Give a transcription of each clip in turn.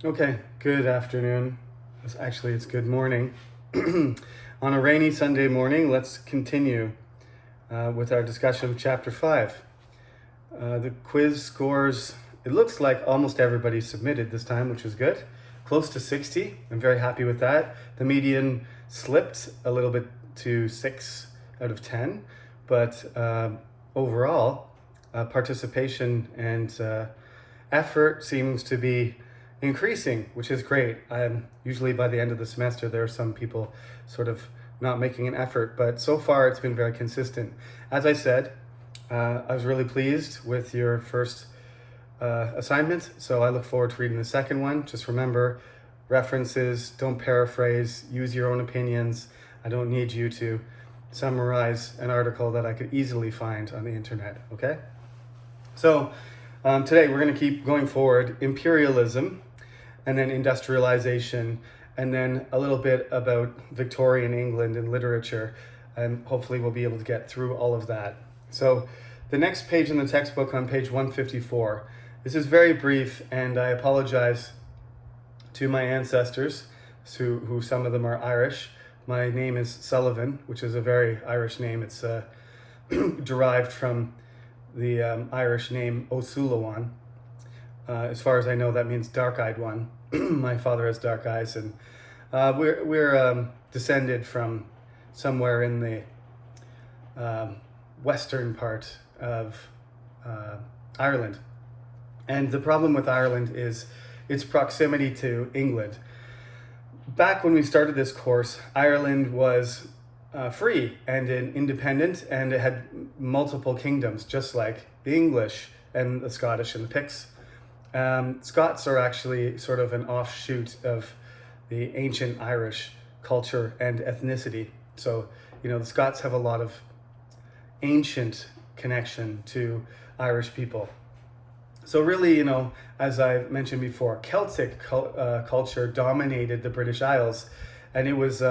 Okay, good afternoon. It's good morning. On a rainy Sunday morning, let's continue with our discussion of Chapter 5. The quiz scores, it looks like almost everybody submitted this time, which is good. Close to 60. I'm very happy with that. The median slipped a little bit to 6 out of 10, but overall, participation and effort seems to be increasing, which is great. Usually by the end of the semester, there are some people sort of not making an effort, but so far it's been very consistent. As I said, I was really pleased with your first assignment, so I look forward to reading the second one. Just remember, references, don't paraphrase, use your own opinions. I don't need you to summarize an article that I could easily find on the internet, okay? So today we're going to keep going forward. Imperialism, and then industrialization, and then a little bit about Victorian England and literature, and hopefully we'll be able to get through all of that. So the next page in the textbook on page 154, this is very brief, and I apologize to my ancestors, who some of them are Irish. My name is Sullivan, which is a very Irish name. It's derived from the Irish name O'Sullivan. As far as I know, that means dark-eyed one. My father has dark eyes, and we're descended from somewhere in the western part of Ireland. And the problem with Ireland is its proximity to England. Back when we started this course, Ireland was free and independent, and it had multiple kingdoms, just like the English and the Scottish and the Picts. Scots are actually sort of an offshoot of the ancient Irish culture and ethnicity. So, the Scots have a lot of ancient connection to Irish people. So really, as I mentioned before, Celtic culture dominated the British Isles, and it was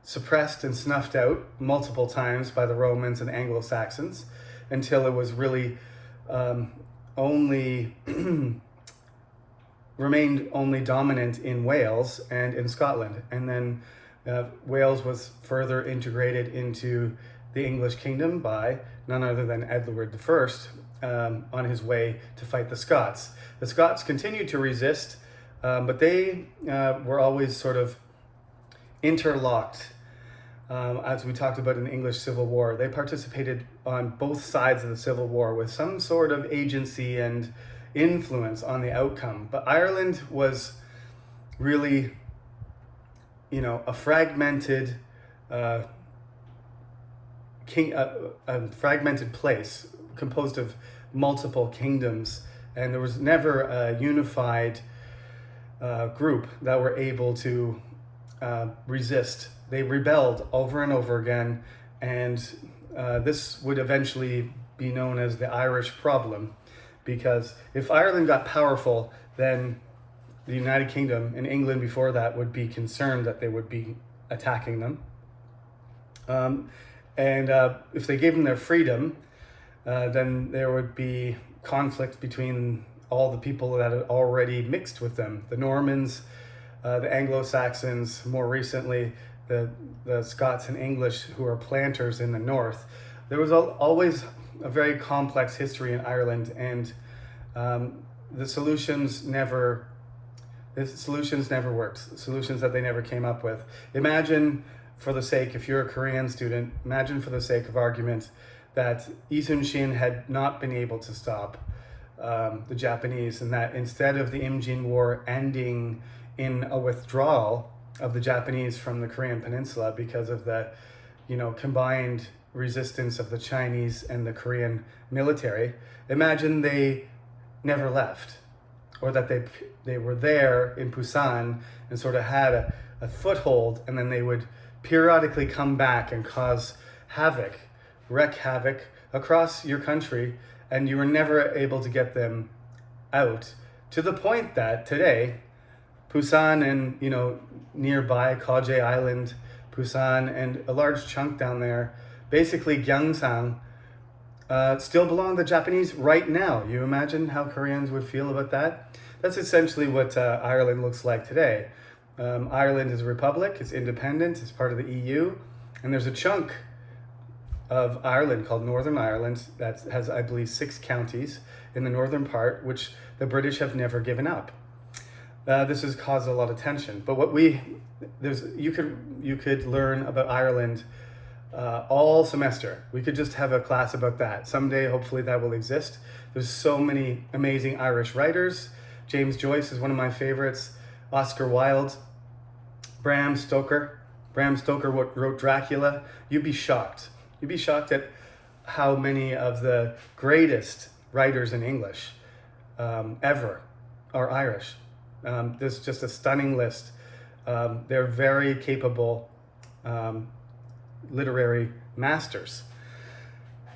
suppressed and snuffed out multiple times by the Romans and Anglo-Saxons until it was really only remained only dominant in Wales and in Scotland. And then Wales was further integrated into the English kingdom by none other than Edward I on his way to fight the Scots. The Scots continued to resist, but they were always sort of interlocked. As we talked about in the English Civil War, they participated on both sides of the Civil War with some sort of agency and influence on the outcome. But Ireland was really, a fragmented a fragmented place composed of multiple kingdoms, and there was never a unified group that were able to resist. They rebelled over and over again, and this would eventually be known as the Irish problem, because if Ireland got powerful, then the United Kingdom and England before that would be concerned that they would be attacking them. And if they gave them their freedom, then there would be conflict between all the people that had already mixed with them. The Normans, the Anglo-Saxons, more recently, the Scots and English who are planters in the north. There was always a very complex history in Ireland, and the solutions never worked. Solutions that they never came up with. Imagine, if you're a Korean student, imagine for the sake of argument that Lee Sun-shin had not been able to stop the Japanese, and that instead of the Imjin War ending in a withdrawal of the Japanese from the Korean Peninsula because of the, combined resistance of the Chinese and the Korean military, imagine they never left, or that they were there in Busan and sort of had a foothold, and then they would periodically come back and wreak havoc across your country, and you were never able to get them out, to the point that today Busan and nearby Kjeoje Island, Busan, and a large chunk down there, basically Gyeongsang, still belong to the Japanese right now. You imagine how Koreans would feel about that? that's essentially what Ireland looks like today. Ireland is a republic, it's independent, it's part of the EU, and there's a chunk of Ireland called Northern Ireland that has, I believe, 6 counties in the northern part, which the British have never given up. This has caused a lot of tension. But you could learn about Ireland all semester. We could just have a class about that. Someday, hopefully, that will exist. There's so many amazing Irish writers. James Joyce is one of my favorites. Oscar Wilde, Bram Stoker. Bram Stoker wrote Dracula. You'd be shocked. You'd be shocked at how many of the greatest writers in English ever are Irish. There's just a stunning list. They're very capable literary masters.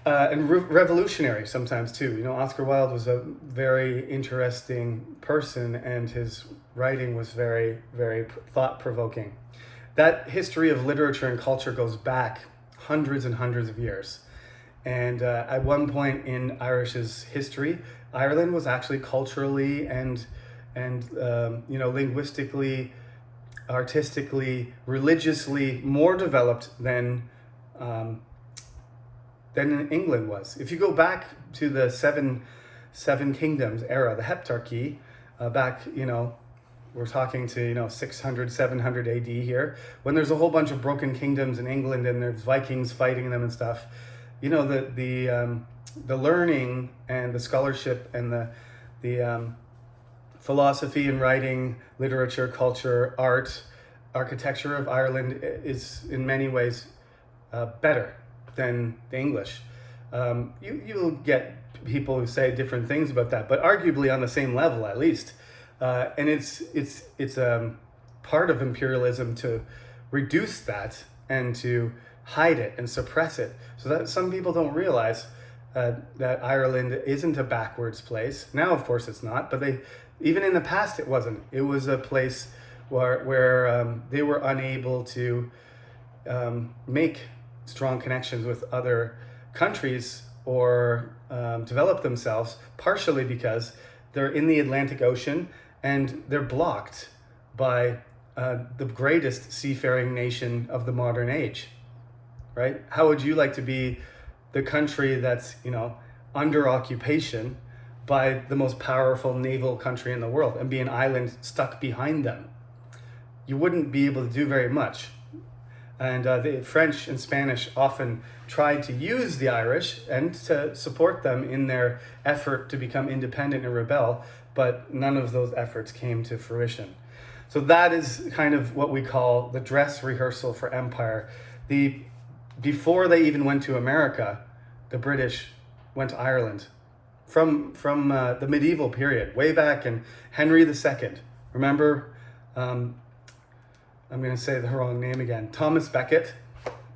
And revolutionary sometimes too. Oscar Wilde was a very interesting person, and his writing was very, very thought-provoking. That history of literature and culture goes back hundreds and hundreds of years. And at one point in Irish's history, Ireland was actually culturally and linguistically, artistically, religiously more developed than England was. If you go back to the seven kingdoms era, the Heptarchy, back, we're talking to 600, 700 AD here, when there's a whole bunch of broken kingdoms in England and there's Vikings fighting them and stuff. The learning and the scholarship and the philosophy and writing, literature, culture, art, architecture of Ireland is in many ways better than the English. You'll get people who say different things about that, but arguably on the same level at least. And it's part of imperialism to reduce that and to hide it and suppress it, so that some people don't realize that Ireland isn't a backwards place. Now, of course, it's not, but even in the past it wasn't. It was a place where they were unable to make strong connections with other countries or develop themselves, partially because they're in the Atlantic Ocean and they're blocked by the greatest seafaring nation of the modern age, right? How would you like to be the country that's, under occupation by the most powerful naval country in the world and be an island stuck behind them? You wouldn't be able to do very much. And the French and Spanish often tried to use the Irish and to support them in their effort to become independent and rebel, but none of those efforts came to fruition. So that is kind of what we call the dress rehearsal for empire. Before they even went to America, the British went to Ireland from the medieval period, way back in Henry II. Remember, I'm going to say the wrong name again, Thomas Becket.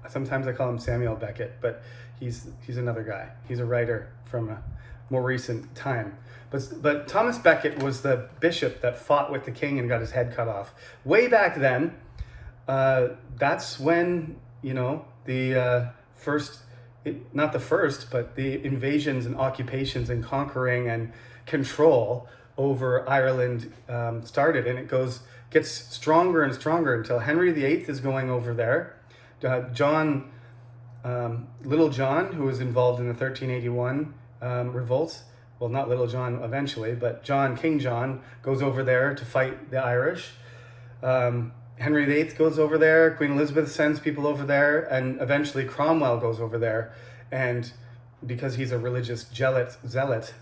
Sometimes I call him Samuel Beckett, but he's another guy. He's a writer from a more recent time. But Thomas Becket was the bishop that fought with the king and got his head cut off. Way back then, that's when, the not the first, but the invasions and occupations and conquering and control over Ireland started. And it gets stronger and stronger until Henry VIII is going over there. Little John, who was involved in the 1381 revolts, well, not Little John eventually, but King John goes over there to fight the Irish. Henry VIII goes over there, Queen Elizabeth sends people over there, and eventually Cromwell goes over there. And because he's a religious zealot,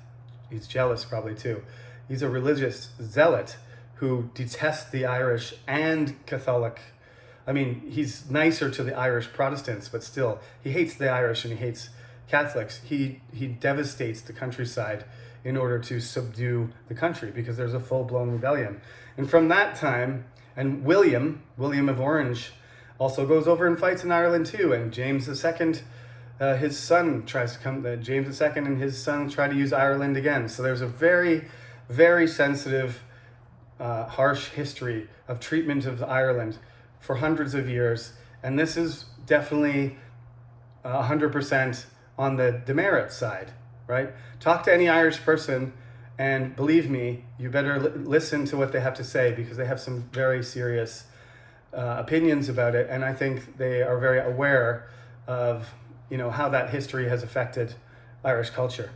he's jealous probably too, he's a religious zealot who detests the Irish and Catholic. I mean, he's nicer to the Irish Protestants, but still, he hates the Irish and he hates Catholics. He devastates the countryside in order to subdue the country because there's a full-blown rebellion. And from that time, and William of Orange also goes over and fights in Ireland too. And James II, his son tries to come, James II and his son try to use Ireland again. So there's a very, very sensitive, harsh history of treatment of Ireland for hundreds of years. And this is definitely 100% on the demerit side, right? Talk to any Irish person And believe me, you better listen to what they have to say, because they have some very serious opinions about it. And I think they are very aware of, how that history has affected Irish culture.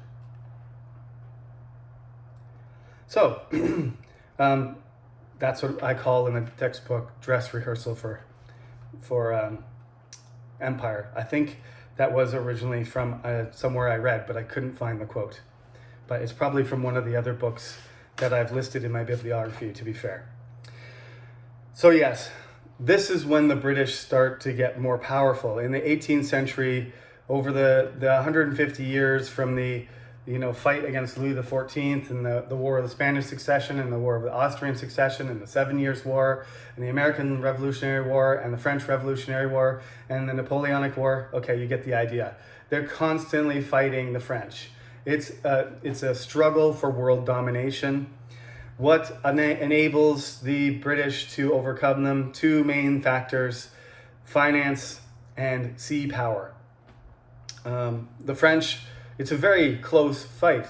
So that's what I call in the textbook dress rehearsal for empire. I think that was originally from somewhere I read, but I couldn't find the quote. But it's probably from one of the other books that I've listed in my bibliography, to be fair. So yes, this is when the British start to get more powerful. In the 18th century, over the 150 years from the fight against Louis XIV and the War of the Spanish Succession and the War of the Austrian Succession and the 7 Years' War and the American Revolutionary War and the French Revolutionary War and the Napoleonic War. Okay, you get the idea. They're constantly fighting the French. It's a struggle for world domination. What enables the British to overcome them? Two main factors: finance and sea power. The French, it's a very close fight.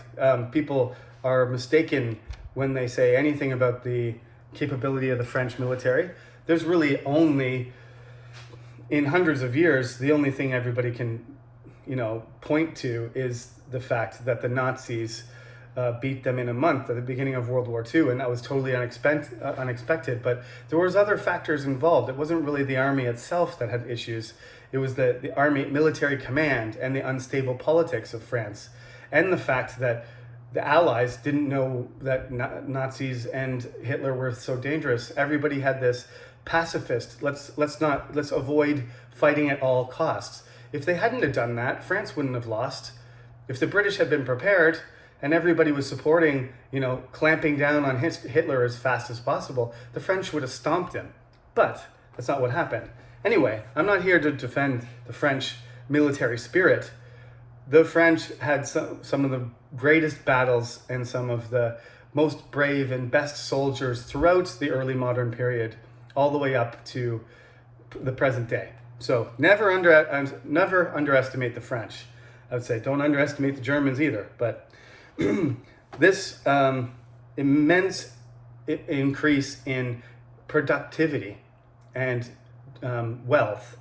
People are mistaken when they say anything about the capability of the French military. There's really only, in hundreds of years, the only thing everybody can, point to is the fact that the Nazis beat them in a month at the beginning of World War II, and that was totally unexpected. But there was other factors involved. It wasn't really the army itself that had issues. It was the army military command and the unstable politics of France, and the fact that the Allies didn't know that Nazis and Hitler were so dangerous. Everybody had this pacifist, let's avoid fighting at all costs. If they hadn't have done that, France wouldn't have lost. If the British had been prepared and everybody was supporting, clamping down on Hitler as fast as possible, the French would have stomped him. But that's not what happened. Anyway, I'm not here to defend the French military spirit. The French had some of the greatest battles and some of the most brave and best soldiers throughout the early modern period, all the way up to the present day. So never underestimate the French. I would say don't underestimate the Germans either. But this immense increase in productivity and wealth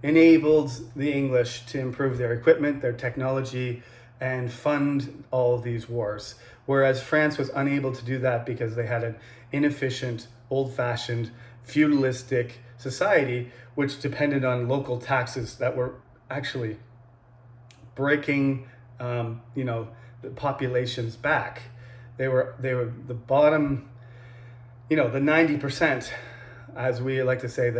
enabled the English to improve their equipment, their technology, and fund all of these wars. Whereas France was unable to do that because they had an inefficient, old-fashioned, feudalistic society which depended on local taxes that were actually breaking, the population's back. They were the bottom, the 90%, as we like to say,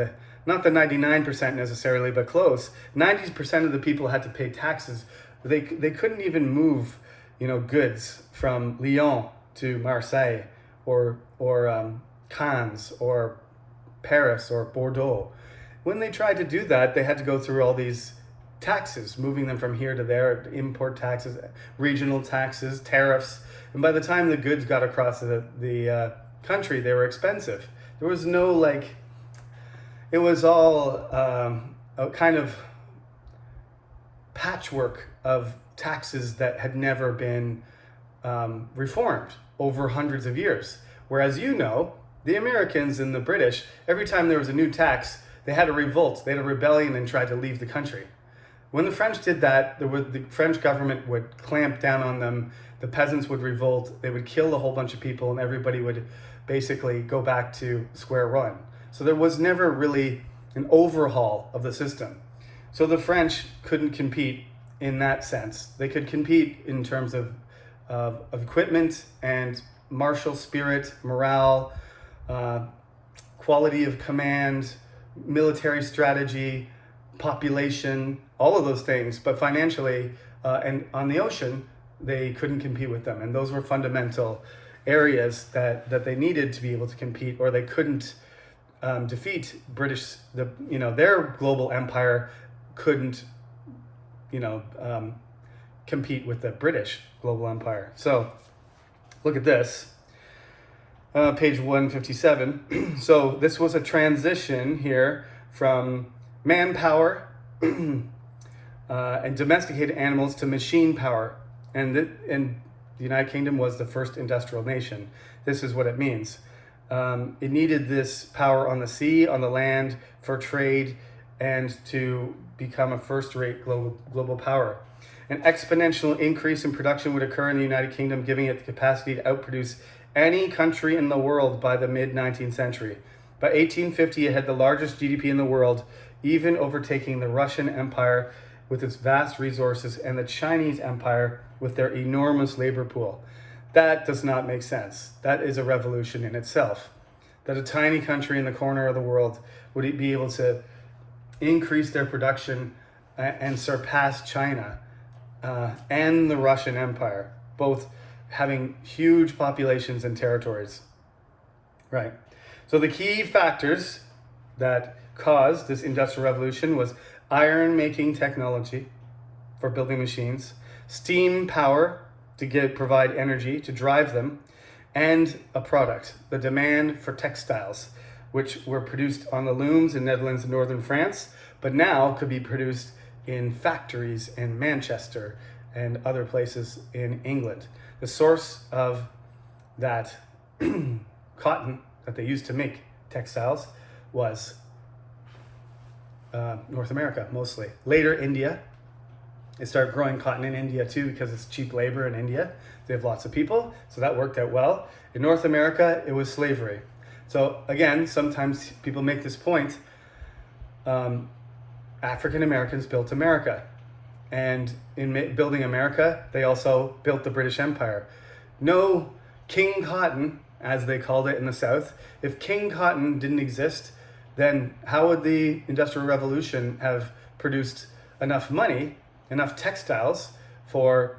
not the 99% necessarily, but close. 90% of the people had to pay taxes. They couldn't even move, goods from Lyon to Marseille or Cannes or Paris or Bordeaux. When they tried to do that, they had to go through all these taxes, moving them from here to there, import taxes, regional taxes, tariffs. And by the time the goods got across the country, they were expensive. There was no it was all a kind of patchwork of taxes that had never been reformed over hundreds of years. Whereas the Americans and the British, every time there was a new tax, they had a revolt, they had a rebellion and tried to leave the country. When the French did that, the French government would clamp down on them, the peasants would revolt, they would kill a whole bunch of people, and everybody would basically go back to square one. So there was never really an overhaul of the system. So the French couldn't compete in that sense. They could compete in terms of equipment and martial spirit, morale, quality of command, military strategy, population, all of those things. But financially and on the ocean, they couldn't compete with them. And those were fundamental areas that they needed to be able to compete, or they couldn't defeat British. Their global empire couldn't, compete with the British global empire. So look at this, page 157. So this was a transition here from manpower and domesticated animals to machine power. And The United Kingdom was the first industrial nation. This is what it means. It needed this power on the sea, on the land, for trade, and to become a first-rate global power. An exponential increase in production would occur in the United Kingdom, giving it the capacity to outproduce any country in the world by the mid-19th century. By 1850, it had the largest GDP in the world, even overtaking the Russian Empire with its vast resources and the Chinese Empire with their enormous labor pool. That does not make sense. That is a revolution in itself. That a tiny country in the corner of the world would be able to increase their production and surpass China and the Russian Empire, both having huge populations and territories. Right. So the key factors that caused this industrial revolution was iron making technology for building machines, steam power to provide energy to drive them, and a product, the demand for textiles, which were produced on the looms in Netherlands and northern France, but now could be produced in factories in Manchester and other places in England. The source of that cotton that they used to make textiles was North America, mostly. Later, India. They started growing cotton in India too because it's cheap labor in India. They have lots of people, so that worked out well. In North America, it was slavery. So again, sometimes people make this point. African Americans built America. And in building America, they also built the British Empire. No King Cotton, as they called it in the South. If King Cotton didn't exist, then how would the Industrial Revolution have produced enough money, enough textiles for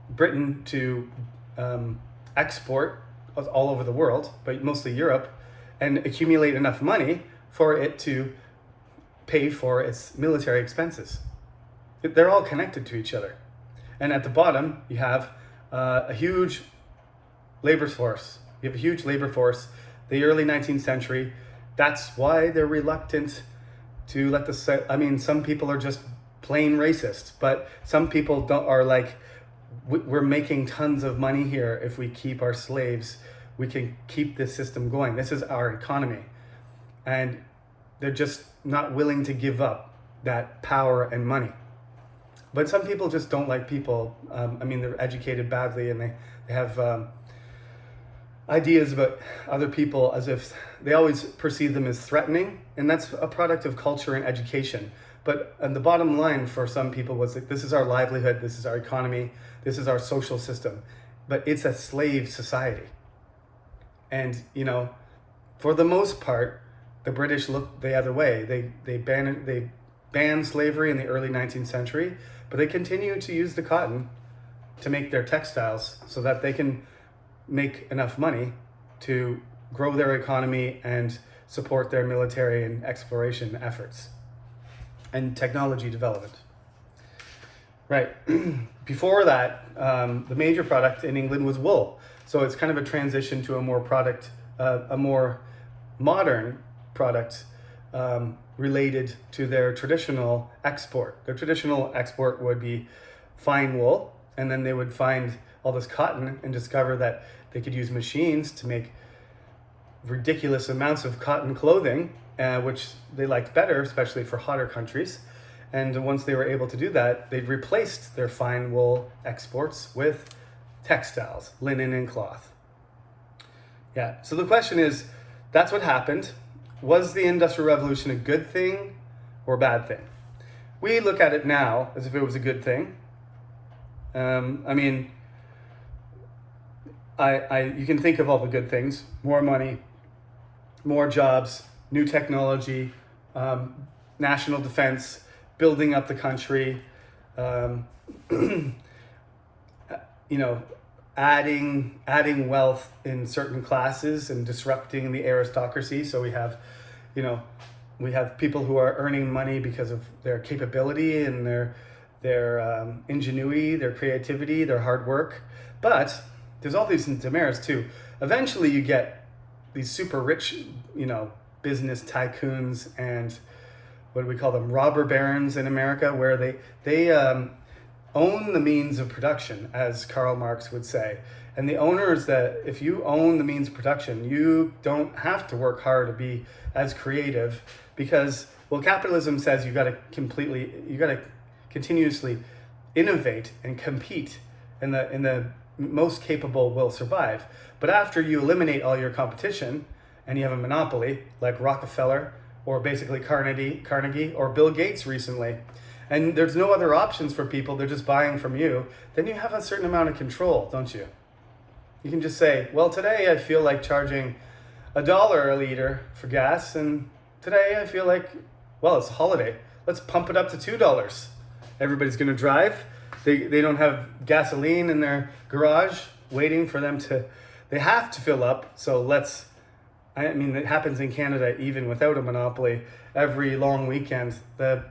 Britain to export all over the world, but mostly Europe, and accumulate enough money for it to pay for its military expenses? They're all connected to each other. And at the bottom, you have a huge labor force. You have a huge labor force. The early 19th century, that's why they're reluctant to let some people are just plain racist, but some people are like, we're making tons of money here. If we keep our slaves, we can keep this system going. This is our economy. And they're just not willing to give up that power and money. But some people just don't like people. They're educated badly, and they have ideas about other people as if they always perceive them as threatening. And that's a product of culture and education. But the bottom line for some people was that this is our livelihood, this is our economy, this is our social system. But it's a slave society. And, for the most part, the British looked the other way. They banned slavery in the early 19th century, but they continue to use the cotton to make their textiles so that they can make enough money to grow their economy and support their military and exploration efforts and technology development. Right. Before that, the major product in England was wool. So it's kind of a transition to a more modern product related to their traditional export. Their traditional export would be fine wool, and then they would find all this cotton and discover that they could use machines to make ridiculous amounts of cotton clothing, which they liked better, especially for hotter countries. And once they were able to do that, they replaced their fine wool exports with textiles, linen and cloth. Yeah, so the question is, that's what happened. Was the Industrial Revolution a good thing or a bad thing? We look at it now as if it was a good thing. You can think of all the good things: more money, more jobs, new technology, national defense, building up the country, adding wealth in certain classes and disrupting the aristocracy. So we have people who are earning money because of their capability and their ingenuity, their creativity, their hard work. But there's all these demerits too. Eventually you get these super rich, business tycoons and what do we call them, robber barons in America, where they own the means of production, as Karl Marx would say. And the owner is that if you own the means of production, you don't have to work hard to be as creative because, well, capitalism says you got to continuously innovate and compete, and the most capable will survive. But after you eliminate all your competition and you have a monopoly like Rockefeller or basically Carnegie or Bill Gates recently, and there's no other options for people, they're just buying from you, then you have a certain amount of control, don't you? You can just say, well, today I feel like charging $1 a liter for gas, and today I feel like, well, it's a holiday. Let's pump it up to $2. Everybody's going to drive. They don't have gasoline in their garage waiting for them to, they have to fill up. So it happens in Canada even without a monopoly. Every long weekend, the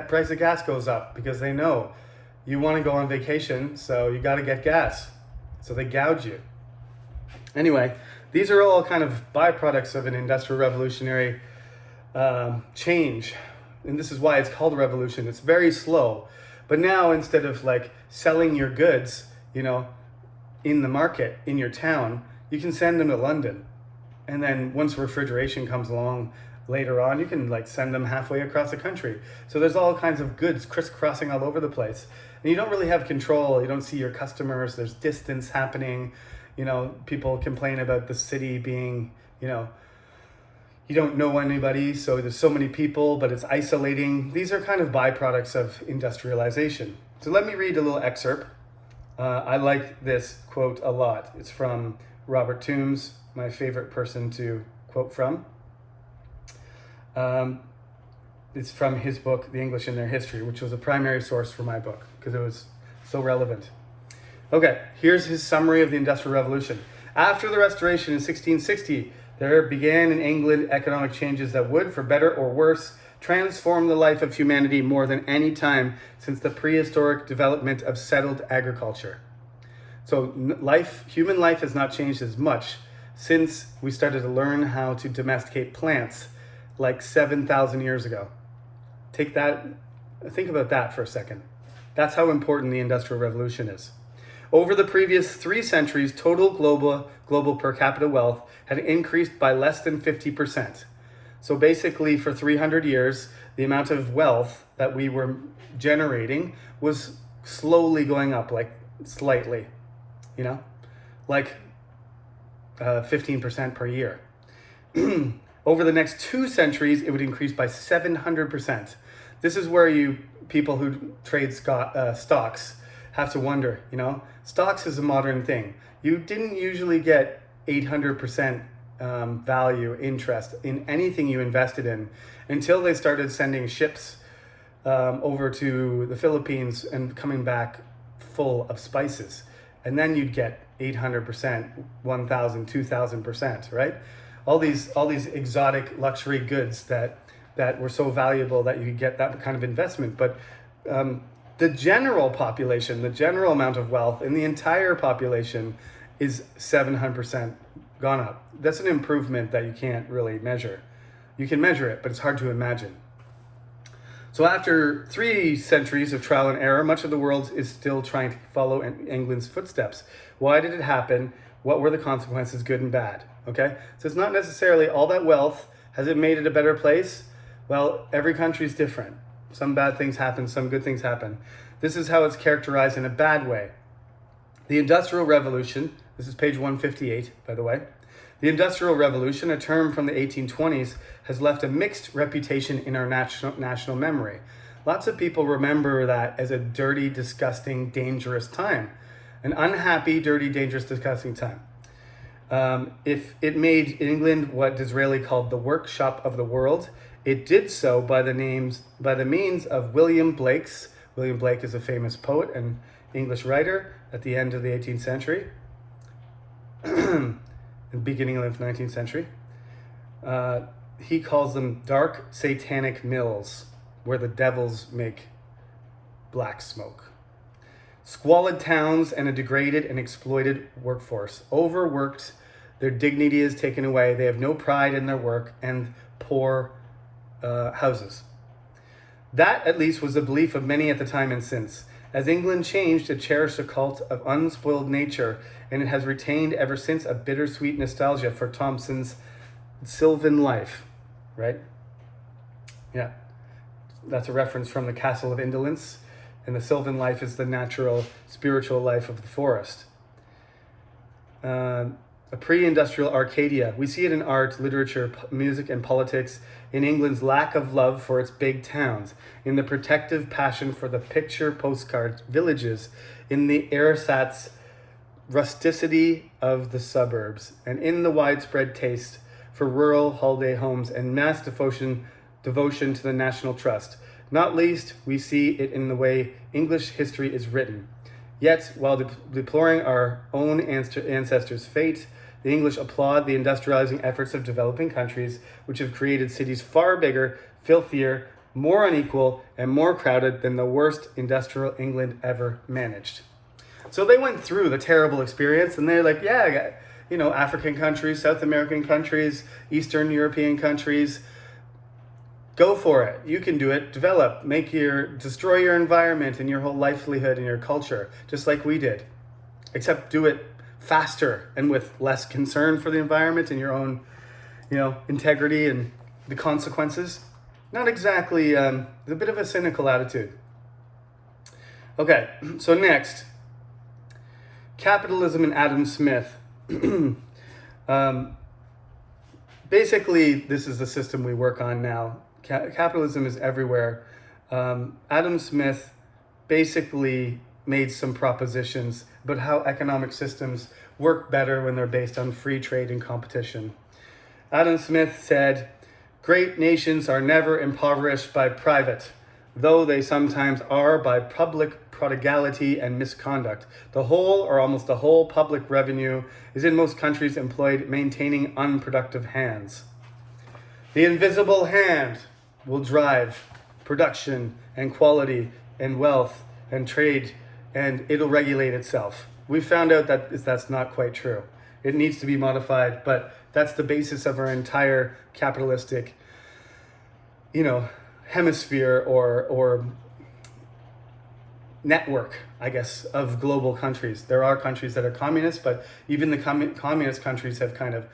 price of gas goes up because they know you want to go on vacation, so you got to get gas. So they gouge you. Anyway, these are all kind of byproducts of an industrial revolutionary change. And this is why it's called a revolution. It's very slow. But now, instead of like selling your goods, in the market, in your town, you can send them to London. And then once refrigeration comes along later on, you can like send them halfway across the country. So there's all kinds of goods crisscrossing all over the place. And you don't really have control. You don't see your customers. There's distance happening. People complain about the city being, you don't know anybody. So there's so many people, but it's isolating. These are kind of byproducts of industrialization. So let me read a little excerpt. I like this quote a lot. It's from Robert Toombs, my favorite person to quote from. It's from his book, The English and Their History, which was a primary source for my book because it was so relevant. Okay, here's his summary of the Industrial Revolution. After the Restoration in 1660, there began in England economic changes that would, for better or worse, transform the life of humanity more than any time since the prehistoric development of settled agriculture. So human life has not changed as much since we started to learn how to domesticate plants like 7,000 years ago. Think about that for a second. That's how important the Industrial Revolution is. Over the previous 3 centuries, total global per capita wealth had increased by less than 50%. So basically, for 300 years, the amount of wealth that we were generating was slowly going up, like slightly, like 15% per year. Over the next 2 centuries, it would increase by 700%. This is where you people who trade stocks have to wonder, stocks is a modern thing. You didn't usually get 800% value, interest in anything you invested in until they started sending ships over to the Philippines and coming back full of spices. And then you'd get 800%, 1,000, 2,000%, right? All these exotic luxury goods that were so valuable that you could get that kind of investment. But the general population, the general amount of wealth in the entire population is 700% gone up. That's an improvement that you can't really measure. You can measure it, but it's hard to imagine. So after 3 centuries of trial and error, much of the world is still trying to follow England's footsteps. Why did it happen? What were the consequences, good and bad? Okay, so it's not necessarily all that wealth. Has it made it a better place? Well, every country is different. Some bad things happen, some good things happen. This is how it's characterized in a bad way. The Industrial Revolution, this is page 158, by the way. The Industrial Revolution, a term from the 1820s, has left a mixed reputation in our national memory. Lots of people remember that as a dirty, disgusting, dangerous time. An unhappy, dirty, dangerous, disgusting time. If it made England what Disraeli called the workshop of the world, it did so by the means of William Blake's. William Blake is a famous poet and English writer at the end of the 18th century, the beginning of the 19th century. He calls them dark satanic mills where the devils make black smoke. Squalid towns and a degraded and exploited workforce. Overworked, their dignity is taken away, they have no pride in their work, and poor houses. That, at least, was the belief of many at the time and since. As England changed, it cherished a cult of unspoiled nature, and it has retained ever since a bittersweet nostalgia for Thomson's Sylvan life, right? Yeah, that's a reference from the Castle of Indolence, and the Sylvan life is the natural, spiritual life of the forest. A pre-industrial Arcadia. We see it in art, literature, music, and politics, in England's lack of love for its big towns, in the protective passion for the picture postcard villages, in the ersatz rusticity of the suburbs, and in the widespread taste for rural holiday homes and mass devotion to the national trust. Not least, we see it in the way English history is written. Yet, while deploring our own ancestors' fate, the English applaud the industrializing efforts of developing countries, which have created cities far bigger, filthier, more unequal, and more crowded than the worst industrial England ever managed. So they went through the terrible experience, and they're like, yeah, African countries, South American countries, Eastern European countries, go for it. You can do it. Develop. Destroy your environment and your whole livelihood and your culture, just like we did. Except do it faster and with less concern for the environment and your own, integrity and the consequences. Not exactly, a bit of a cynical attitude. Okay, so next, Capitalism and Adam Smith. Basically, this is the system we work on now. Capitalism is everywhere. Adam Smith basically made some propositions about how economic systems work better when they're based on free trade and competition. Adam Smith said, "Great nations are never impoverished by private, though they sometimes are by public prodigality and misconduct. The whole or almost the whole public revenue is in most countries employed maintaining unproductive hands. The invisible hand will drive production and quality and wealth and trade, and it'll regulate itself." We found out that that's not quite true. It needs to be modified, but that's the basis of our entire capitalistic, hemisphere or network, I guess, of global countries. There are countries that are communist, but even the communist countries have kind of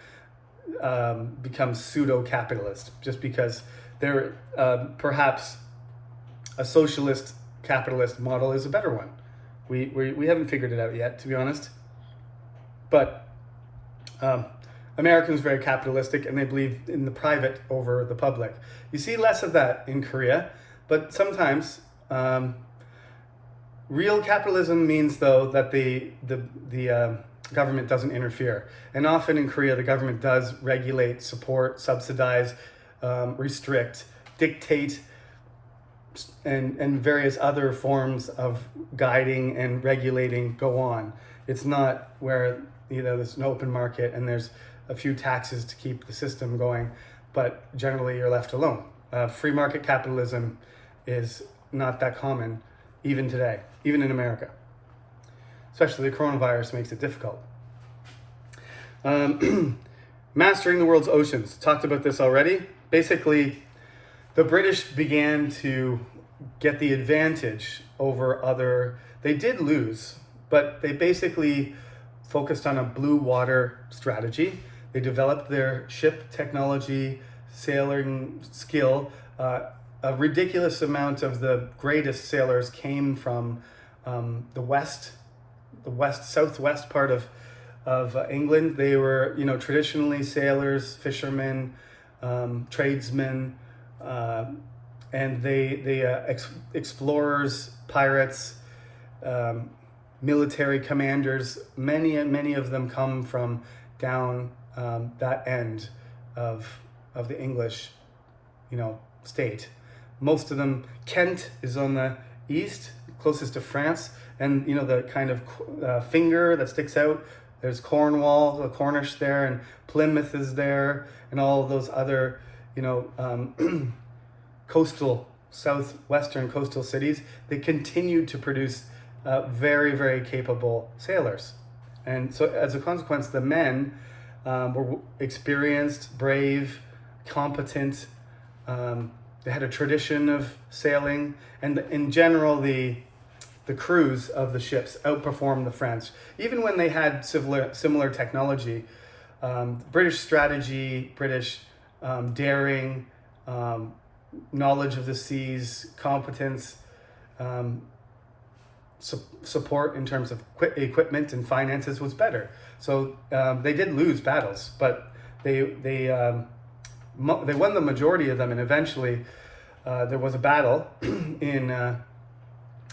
become pseudo-capitalist, just because they're perhaps a socialist capitalist model is a better one. We haven't figured it out yet, to be honest. But Americans are very capitalistic, and they believe in the private over the public. You see less of that in Korea, but sometimes real capitalism means, though, that the government doesn't interfere. And often in Korea, the government does regulate, support, subsidize, restrict, dictate, and various other forms of guiding and regulating go on. It's not where there's an open market and there's a few taxes to keep the system going, but generally you're left alone. Free market capitalism is not that common even today, even in America. Especially the coronavirus makes it difficult. Mastering the world's oceans. Talked about this already. Basically, the British began to get the advantage over other. They did lose, but they basically focused on a blue water strategy. They developed their ship technology, sailing skill. A ridiculous amount of the greatest sailors came from the southwest part of England. They were, traditionally sailors, fishermen, tradesmen, and they explorers, pirates, military commanders. Many of them come from down that end of the English, state. Most of them, Kent is on the east, closest to France, and the kind of finger that sticks out. There's Cornwall, the Cornish there, and Plymouth is there, and all of those other, southwestern coastal cities. They continued to produce very, very capable sailors. And so as a consequence, the men were experienced, brave, competent. They had a tradition of sailing, and in general, the the crews of the ships outperformed the French. Even when they had similar technology, British strategy, British daring, knowledge of the seas, competence, support in terms of equipment and finances was better. So they did lose battles, but they won the majority of them, and eventually there was a battle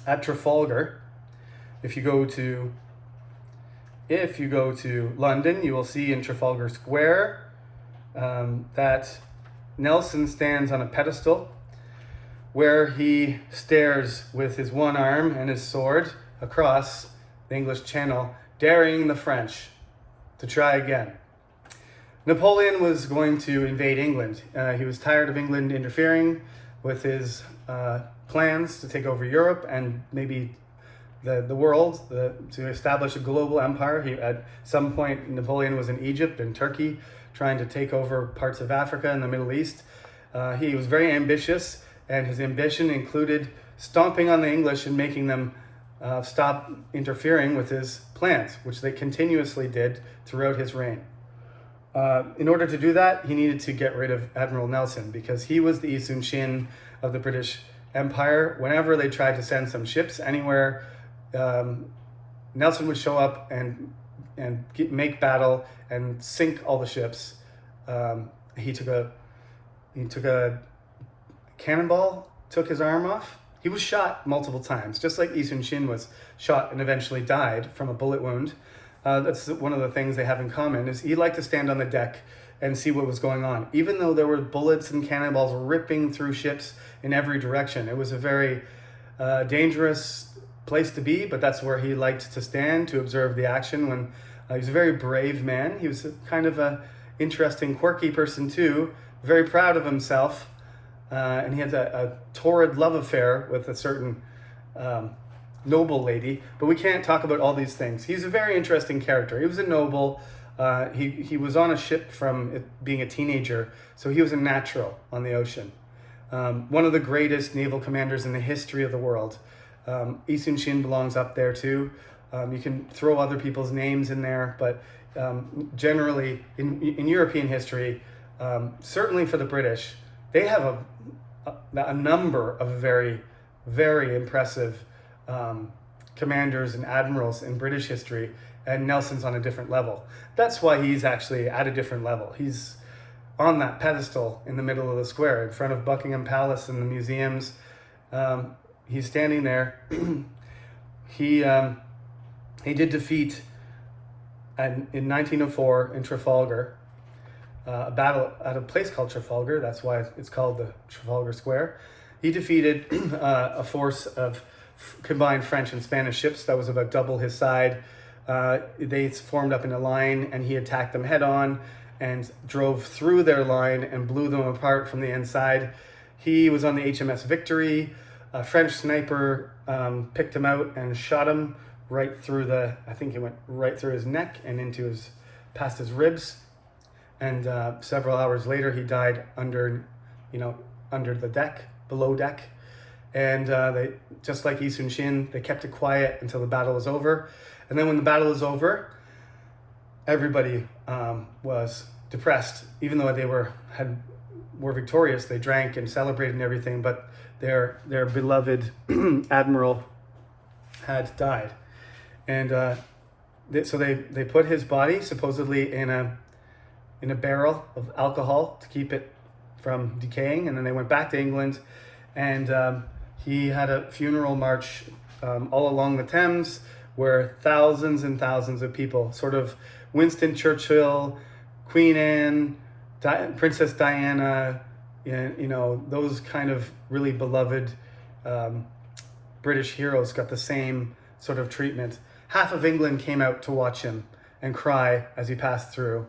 at Trafalgar. If you go to London, you will see in Trafalgar Square that Nelson stands on a pedestal where he stares with his one arm and his sword across the English Channel, daring the French to try again. Napoleon was going to invade England. He was tired of England interfering with his plans to take over Europe and maybe the world, to establish a global empire. At some point, Napoleon was in Egypt and Turkey, trying to take over parts of Africa and the Middle East. He was very ambitious, and his ambition included stomping on the English and making them stop interfering with his plans, which they continuously did throughout his reign. In order to do that, he needed to get rid of Admiral Nelson, because he was the Isun Shin of the British Empire. Whenever they tried to send some ships anywhere, Nelson would show up and make battle and sink all the ships. He took a cannonball, took his arm off. He was shot multiple times, just like Isun Shin was shot and eventually died from a bullet wound. That's one of the things they have in common, is he liked to stand on the deck and see what was going on. Even though there were bullets and cannonballs ripping through ships in every direction, it was a very dangerous place to be, but that's where he liked to stand to observe the action. When he was a very brave man. He was kind of a interesting, quirky person too, very proud of himself, and he had a torrid love affair with a certain noble lady, but we can't talk about all these things. He's a very interesting character. He was a noble. He was on a ship from being a teenager, so he was a natural on the ocean. One of the greatest naval commanders in the history of the world. Isun Shin belongs up there too. You can throw other people's names in there, but generally in European history, certainly for the British, they have a number of very, very impressive commanders and admirals in British history, and Nelson's on a different level. That's why he's actually at a different level. He's on that pedestal in the middle of the square in front of Buckingham Palace and the museums. He's standing there. He did defeat, in 1904 in Trafalgar, a battle at a place called Trafalgar. That's why it's called the Trafalgar Square. He defeated a force of combined French and Spanish ships that was about double his side. They formed up in a line, and he attacked them head on and drove through their line and blew them apart from the inside. He was on the HMS Victory. A French sniper picked him out and shot him right through I think it went right through his neck and past his ribs. And several hours later, he died under the deck, below deck. And they, just like Isun Shin, they kept it quiet until the battle was over. And then when the battle was over, everybody was depressed. Even though they were victorious, they drank and celebrated and everything, but their beloved admiral had died. And so they put his body supposedly in a barrel of alcohol to keep it from decaying, and then they went back to England, and he had a funeral march all along the Thames, where thousands and thousands of people, sort of Winston Churchill, Queen Anne, Princess Diana, those kind of really beloved British heroes got the same sort of treatment. Half of England came out to watch him and cry as he passed through,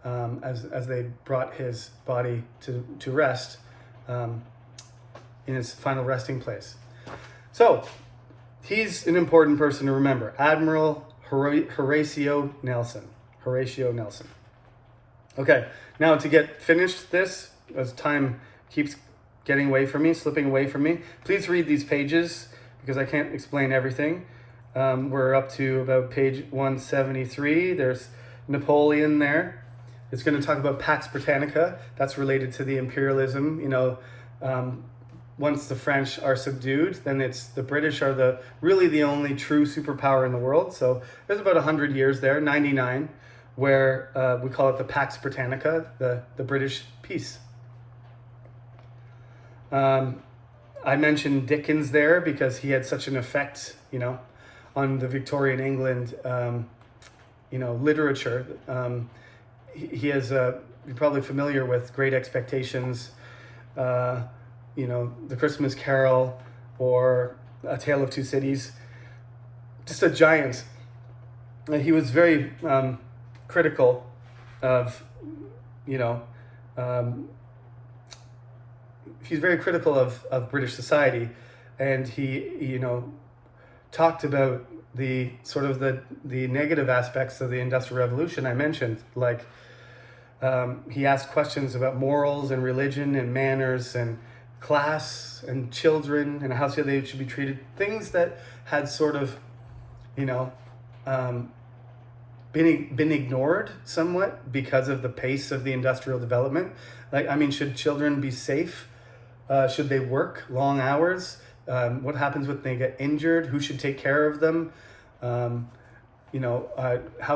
as they brought his body to rest in his final resting place. So he's an important person to remember. Admiral Horatio Nelson. Horatio Nelson. Okay, now to get finished this, as time keeps slipping away from me, please read these pages, because I can't explain everything. We're up to about page 173. There's Napoleon there. It's going to talk about Pax Britannica. That's related to the imperialism. Once the French are subdued, then it's the British are really the only true superpower in the world. So there's about 100 years there, 99, where we call it the Pax Britannica, the British peace. I mentioned Dickens there because he had such an effect, on the Victorian England, literature. He has, you're probably familiar with Great Expectations, The Christmas Carol, or A Tale of Two Cities. Just a giant. And he was very critical of, he's very critical of British society, and he talked about the sort of the negative aspects of the Industrial Revolution I mentioned, like he asked questions about morals and religion and manners and class and children and how they should be treated, things that had sort of been ignored somewhat because of the pace of the industrial development. Should children be safe? Should they work long hours? What happens when they get injured? Who should take care of them? How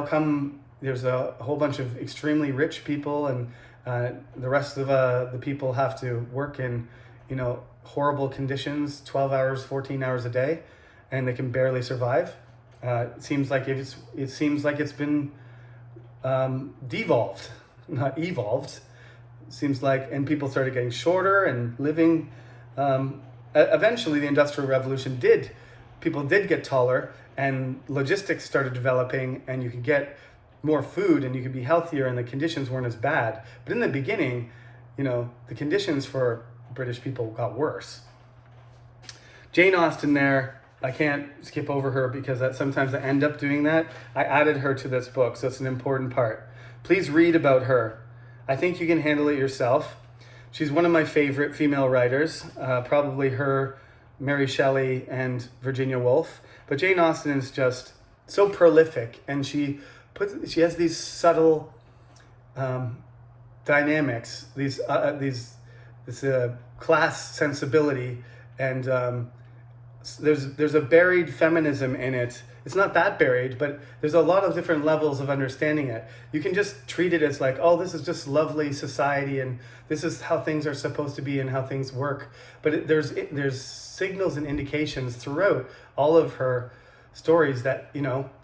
come there's a whole bunch of extremely rich people and the rest of the people have to work in, horrible conditions, 12 hours, 14 hours a day, and they can barely survive? It seems like it's been devolved, not evolved. It seems like, and people started getting shorter and living. Eventually, the Industrial Revolution people did get taller, and logistics started developing, and you could get more food, and you could be healthier, and the conditions weren't as bad. But in the beginning, the conditions for British people got worse. Jane Austen there, I can't skip over her because sometimes I end up doing that. I added her to this book, so it's an important part. Please read about her. I think you can handle it yourself. She's one of my favorite female writers, probably her, Mary Shelley, and Virginia Woolf. But Jane Austen is just so prolific, and she has these subtle dynamics, this class sensibility, and there's a buried feminism in it. It's not that buried, but there's a lot of different levels of understanding it. You can just treat it as like, oh, this is just lovely society, and this is how things are supposed to be and how things work. But there's signals and indications throughout all of her stories that,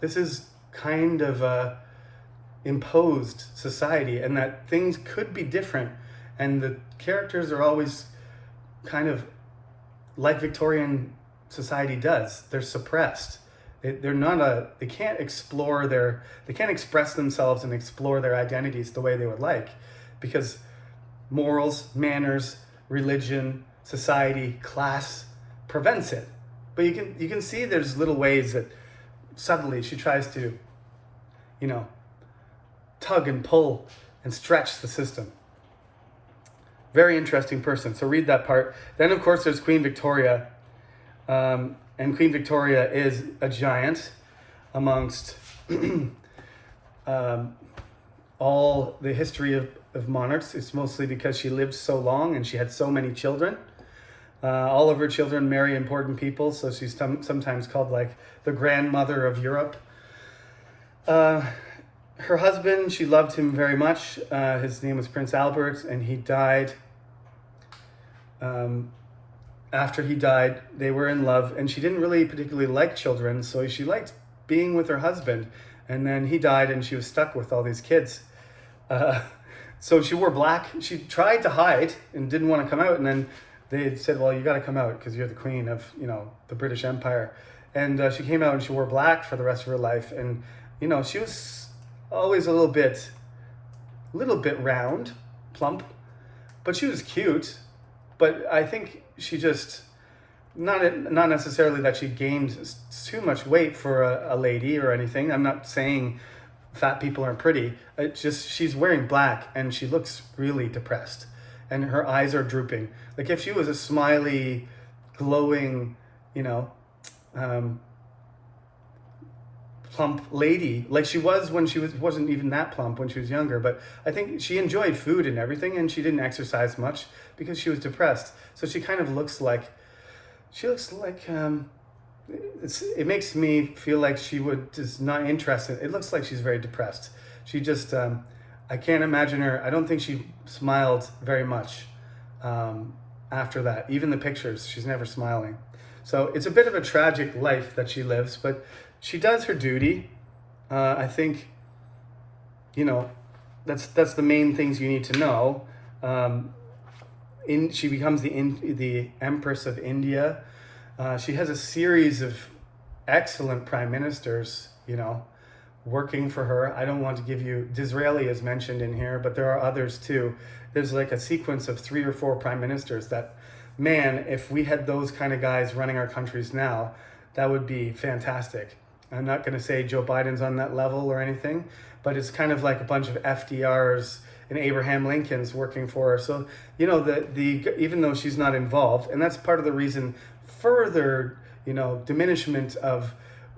this is kind of a imposed society, and that things could be different. And the characters are always kind of like Victorian society does. They're suppressed. They can't express themselves and explore their identities the way they would like, because morals, manners, religion, society, class prevents it. But you can see there's little ways that subtly she tries to, tug and pull and stretch the system. Very interesting person. So read that part. Then, of course, there's Queen Victoria. And Queen Victoria is a giant amongst all the history of monarchs. It's mostly because she lived so long and she had so many children. All of her children marry important people, so she's sometimes called like the grandmother of Europe. Her husband, she loved him very much. His name was Prince Albert, and he died. After he died, they were in love, and she didn't really particularly like children, so she liked being with her husband. And then he died, and she was stuck with all these kids. So she wore black. She tried to hide and didn't want to come out, and then they said, well, you got to come out because you're the queen of, the British Empire. And she came out and she wore black for the rest of her life. And, she was always a little bit round, plump, but she was cute. But I think she just, not necessarily that she gained too much weight for a lady or anything. I'm not saying fat people aren't pretty. It's just she's wearing black and she looks really depressed. And her eyes are drooping. Like if she was a smiley, glowing, plump lady, like she was when wasn't even that plump when she was younger, but I think she enjoyed food and everything, and she didn't exercise much because she was depressed. So she kind of looks like it makes me feel like she is not interested. It looks like she's very depressed. She just I can't imagine her. I don't think she smiled very much after that. Even the pictures, she's never smiling. So it's a bit of a tragic life that she lives, but she does her duty. I think, that's the main things you need to know. She becomes the Empress of India. She has a series of excellent prime ministers, working for her. I don't want to give you, Disraeli is mentioned in here, but there are others too. There's like a sequence of 3 or 4 prime ministers that, man, if we had those kind of guys running our countries now, that would be fantastic. I'm not going to say Joe Biden's on that level or anything, but it's kind of like a bunch of FDRs and Abraham Lincoln's working for her. So, even though she's not involved, and that's part of the reason further, diminishment of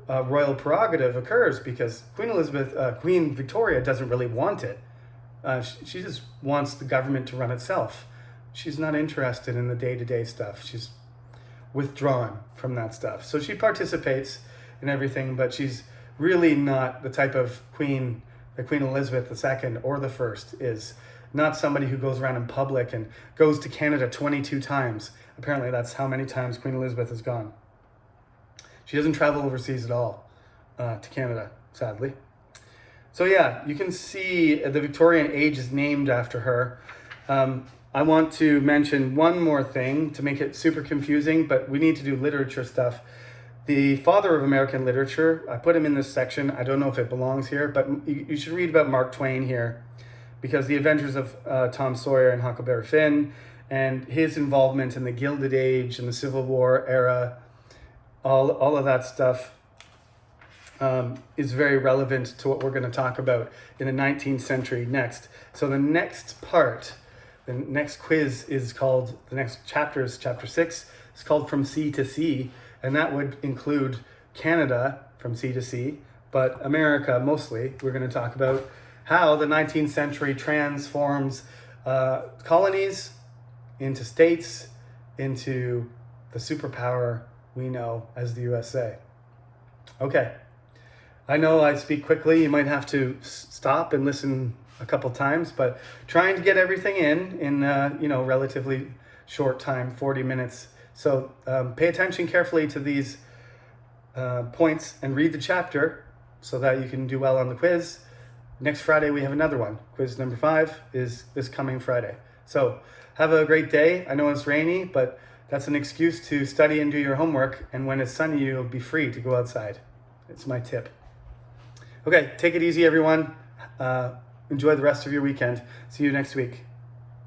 royal prerogative occurs, because Queen Victoria doesn't really want it. She just wants the government to run itself. She's not interested in the day-to-day stuff. She's withdrawn from that stuff. So she participates in everything, but she's really not the type of queen that Queen Elizabeth II or the First is. Not somebody who goes around in public and goes to Canada 22 times. Apparently that's how many times Queen Elizabeth has gone. She doesn't travel overseas at all to Canada, sadly. So yeah, you can see the Victorian age is named after her. I want to mention one more thing to make it super confusing, but we need to do literature stuff. The father of American literature, I put him in this section. I don't know if it belongs here, but you should read about Mark Twain here, because the adventures of Tom Sawyer and Huckleberry Finn and his involvement in the Gilded Age and the Civil War era, all of that stuff is very relevant to what we're going to talk about in the 19th century next. So the next part, the next quiz is called, the next chapter is chapter 6. It's called From Sea to Sea, and that would include Canada from sea to sea, but America mostly. We're going to talk about how the 19th century transforms colonies into states, into the superpower we know as the USA. Okay, I know I speak quickly. You might have to stop and listen a couple times, but trying to get everything in relatively short time, 40 minutes. So pay attention carefully to these points and read the chapter so that you can do well on the quiz. Next Friday, we have another one. Quiz number 5 is this coming Friday. So have a great day. I know it's rainy, but that's an excuse to study and do your homework. And when it's sunny, you'll be free to go outside. It's my tip. Okay, take it easy, everyone. Enjoy the rest of your weekend. See you next week.